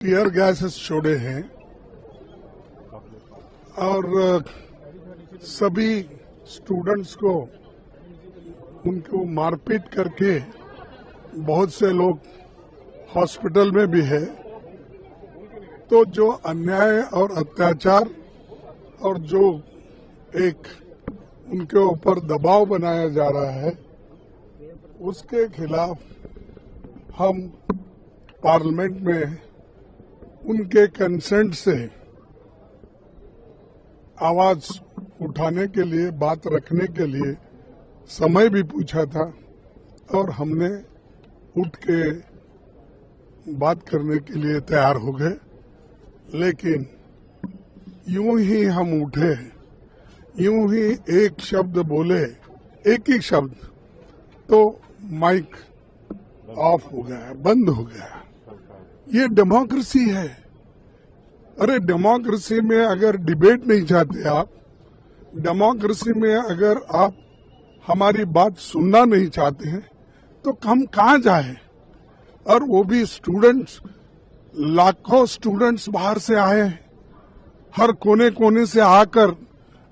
Tier gases छोड़े हैं और सभी स्टूडेंट्स को उनको मारपीट करके बहुत से लोग हॉस्पिटल में भी है। तो जो अन्याय और अत्याचार और जो एक उनके ऊपर दबाव बनाया जा रहा है उसके खिलाफ हम पार्लियामेंट में उनके कंसेंट से आवाज उठाने के लिए, बात रखने के लिए समय भी पूछा था और हमने उठ के बात करने के लिए तैयार हो गए। लेकिन यूं ही हम उठे, यूं ही एक शब्द बोले, एक ही शब्द, तो माइक ऑफ हो गया, बंद हो गया। ये डेमोक्रेसी है। अरे डेमोक्रेसी में अगर डिबेट नहीं चाहते आप, डेमोक्रेसी में अगर आप हमारी बात सुनना नहीं चाहते हैं तो हम कहाँ जाए? और वो भी स्टूडेंट्स, लाखों स्टूडेंट्स बाहर से आए हैं, हर कोने कोने से आकर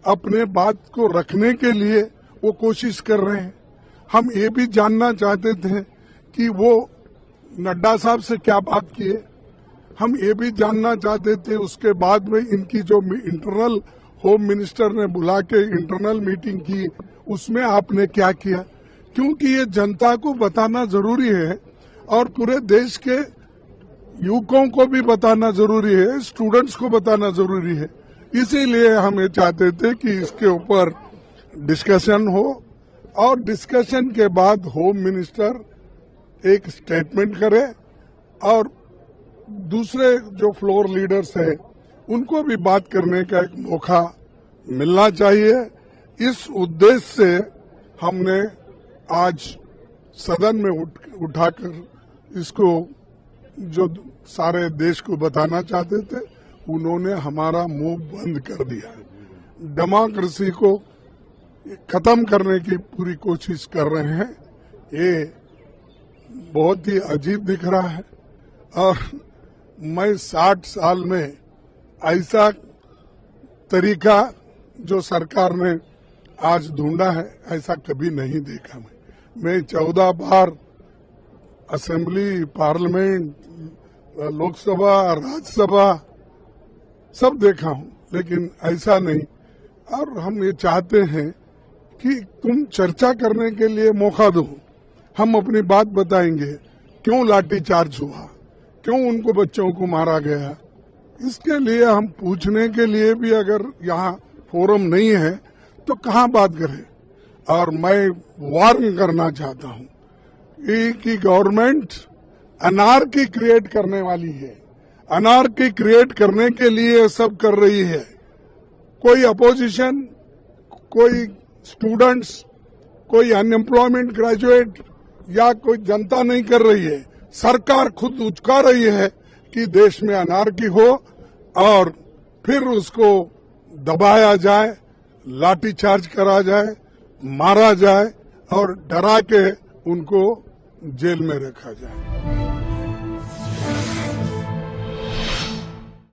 अपने बात को रखने के लिए वो कोशिश कर रहे हैं। हम ये भी जानना चाहते थे कि वो नड्डा साहब से क्या बात किए। हम ये भी जानना चाहते थे उसके बाद में इनकी जो इंटरनल होम मिनिस्टर ने बुला के इंटरनल मीटिंग की, उसमें आपने क्या किया? क्योंकि ये जनता को बताना जरूरी है और पूरे देश के युवकों को भी बताना जरूरी है, स्टूडेंट्स को बताना जरूरी है। इसीलिए हम ये चाहते थे कि इसके ऊपर डिस्कशन हो और डिस्कशन के बाद होम मिनिस्टर एक स्टेटमेंट करे और दूसरे जो फ्लोर लीडर्स हैं उनको भी बात करने का एक मौका मिलना चाहिए। इस उद्देश्य से हमने आज सदन में उठाकर इसको जो सारे देश को बताना चाहते थे उन्होंने हमारा मुंह बंद कर दिया। डेमोक्रेसी को खत्म करने की पूरी कोशिश कर रहे हैं। ये बहुत ही अजीब दिख रहा है और मैं 60 साल में ऐसा तरीका जो सरकार ने आज ढूंढा है ऐसा कभी नहीं देखा। मैं 14 बार असेंबली, पार्लियामेंट, लोकसभा, राज्यसभा सब देखा हूं, लेकिन ऐसा नहीं। और हम ये चाहते हैं कि तुम चर्चा करने के लिए मौका दो, हम अपनी बात बताएंगे। क्यों लाठीचार्ज हुआ, क्यों उनको बच्चों को मारा गया, इसके लिए हम पूछने के लिए भी अगर यहाँ फोरम नहीं है तो कहाँ बात करें। और मैं वार्न करना चाहता हूँ कि गवर्नमेंट अनार्की क्रिएट करने वाली है। अनार्की क्रिएट करने के लिए सब कर रही है। कोई अपोजिशन, कोई स्टूडेंट्स, कोई अनएम्प्लॉयमेंट ग्रेजुएट या कोई जनता नहीं कर रही है। सरकार खुद उचका रही है कि देश में अनार्की हो और फिर उसको दबाया जाए, लाठीचार्ज करा जाए, मारा जाए और डरा के उनको जेल में रखा जाए।